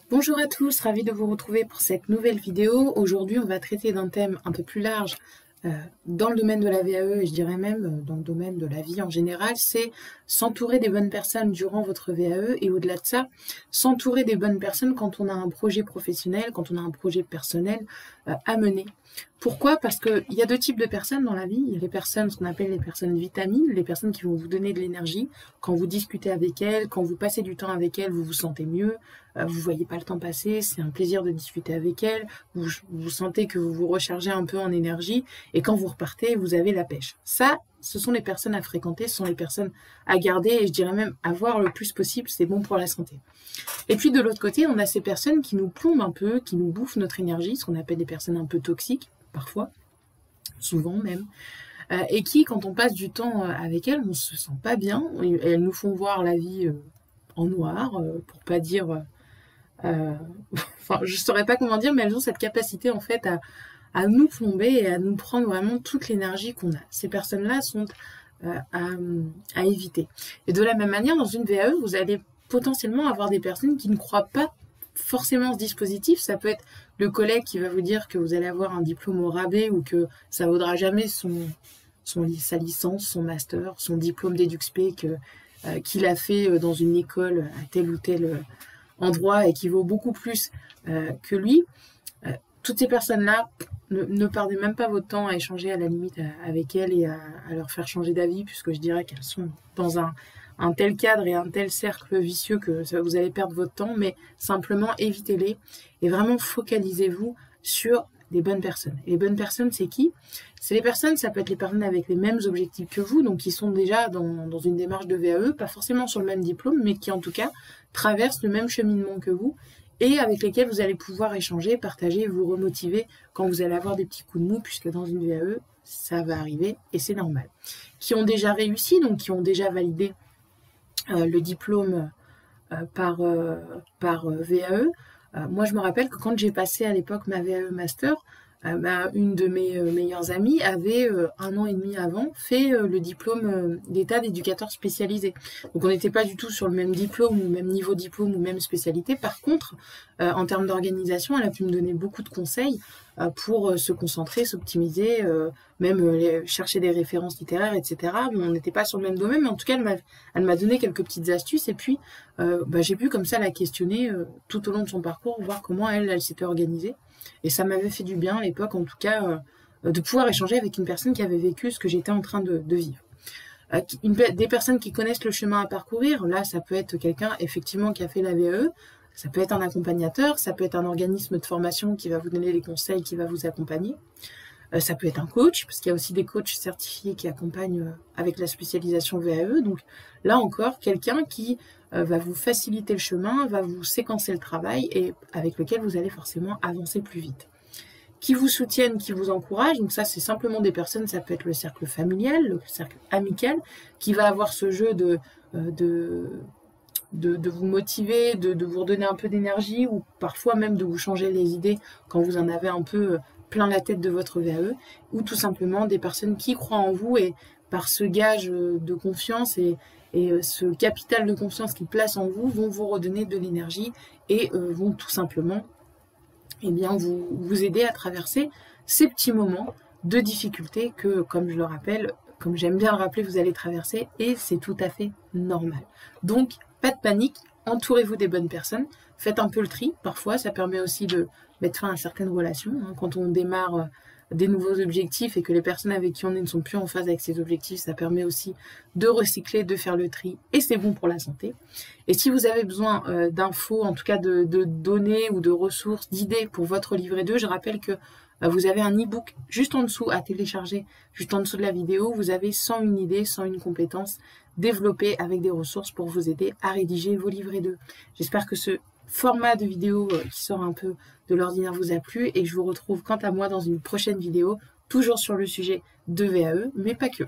Bonjour à tous, ravi de vous retrouver pour cette nouvelle vidéo. Aujourd'hui, on va traiter d'un thème un peu plus large dans le domaine de la VAE et je dirais même dans le domaine de la vie en général, c'est s'entourer des bonnes personnes durant votre VAE et au-delà de ça, s'entourer des bonnes personnes quand on a un projet professionnel, quand on a un projet personnel à mener. Pourquoi? Parce qu'il y a deux types de personnes dans la vie. Il y a les personnes, ce qu'on appelle les personnes vitamines, les personnes qui vont vous donner de l'énergie. Quand vous discutez avec elles, quand vous passez du temps avec elles, vous vous sentez mieux, vous voyez pas le temps passer, c'est un plaisir de discuter avec elles, vous sentez que vous vous rechargez un peu en énergie, et quand vous repartez, vous avez la pêche. Ça, ce sont les personnes à fréquenter, ce sont les personnes à garder, et je dirais même à voir le plus possible, c'est bon pour la santé. Et puis de l'autre côté, on a ces personnes qui nous plombent un peu, qui nous bouffent notre énergie, ce qu'on appelle des personnes un peu toxiques, parfois, souvent même, et qui, quand on passe du temps avec elles, on se sent pas bien, et elles nous font voir la vie en noir, pour pas dire... enfin, je saurais pas comment dire, mais elles ont cette capacité en fait à nous plomber et à nous prendre vraiment toute l'énergie qu'on a. Ces personnes-là sont à éviter. Et de la même manière, dans une VAE, vous allez potentiellement avoir des personnes qui ne croient pas forcément ce dispositif. Ça peut être le collègue qui va vous dire que vous allez avoir un diplôme au rabais ou que ça vaudra jamais sa licence, son master, son diplôme d'EduxP qu'il a fait dans une école à tel ou tel endroit et qui vaut beaucoup plus que lui. Toutes ces personnes-là, ne perdez même pas votre temps à échanger à la limite avec elles et à leur faire changer d'avis, puisque je dirais qu'elles sont dans un tel cadre et un tel cercle vicieux que vous allez perdre votre temps, mais simplement évitez-les et vraiment focalisez-vous sur des bonnes personnes. Et les bonnes personnes, c'est qui? C'est les personnes, ça peut être les personnes avec les mêmes objectifs que vous, donc qui sont déjà dans une démarche de VAE, pas forcément sur le même diplôme, mais qui en tout cas traversent le même cheminement que vous, et avec lesquels vous allez pouvoir échanger, partager, vous remotiver quand vous allez avoir des petits coups de mou, puisque dans une VAE, ça va arriver et c'est normal. Qui ont déjà réussi, donc qui ont déjà validé le diplôme par VAE. Moi, je me rappelle que quand j'ai passé à l'époque ma VAE Master, une de mes meilleures amies avait 1 an et demi avant fait le diplôme d'état d'éducateur spécialisé. Donc on n'était pas du tout sur le même diplôme ou même niveau diplôme ou même spécialité. Par contre, en termes d'organisation, elle a pu me donner beaucoup de conseils pour se concentrer, s'optimiser, même chercher des références littéraires, etc. On n'était pas sur le même domaine, mais en tout cas, elle m'a donné quelques petites astuces et puis j'ai pu comme ça la questionner tout au long de son parcours, voir comment elle s'était organisée. Et ça m'avait fait du bien à l'époque, en tout cas, de pouvoir échanger avec une personne qui avait vécu ce que j'étais en train de vivre. Des personnes qui connaissent le chemin à parcourir, là, ça peut être quelqu'un, effectivement, qui a fait la VAE, ça peut être un accompagnateur, ça peut être un organisme de formation qui va vous donner des conseils, qui va vous accompagner. Ça peut être un coach, parce qu'il y a aussi des coachs certifiés qui accompagnent avec la spécialisation VAE. Donc là encore, quelqu'un qui va vous faciliter le chemin, va vous séquencer le travail et avec lequel vous allez forcément avancer plus vite. Qui vous soutiennent, qui vous encouragent, donc ça c'est simplement des personnes, ça peut être le cercle familial, le cercle amical, qui va avoir ce jeu de vous motiver, de vous redonner un peu d'énergie ou parfois même de vous changer les idées quand vous en avez un peu plein la tête de votre VAE, ou tout simplement des personnes qui croient en vous et par ce gage de confiance et ce capital de confiance qu'ils placent en vous vont vous redonner de l'énergie et vont tout simplement vous aider à traverser ces petits moments de difficulté que, comme je le rappelle, comme j'aime bien le rappeler, vous allez traverser et c'est tout à fait normal. Donc, pas de panique, entourez-vous des bonnes personnes, faites un peu le tri, parfois ça permet aussi de mettre fin à certaines relations, quand on démarre des nouveaux objectifs et que les personnes avec qui on est ne sont plus en phase avec ces objectifs, ça permet aussi de recycler, de faire le tri et c'est bon pour la santé. Et si vous avez besoin d'infos, en tout cas de données ou de ressources, d'idées pour votre livret 2, je rappelle que vous avez un e-book juste en dessous à télécharger, juste en dessous de la vidéo, vous avez 101 idées, 101 compétences développées avec des ressources pour vous aider à rédiger vos livrets 2. J'espère que ce format de vidéo qui sort un peu de l'ordinaire vous a plu et je vous retrouve quant à moi dans une prochaine vidéo, toujours sur le sujet de VAE, mais pas que.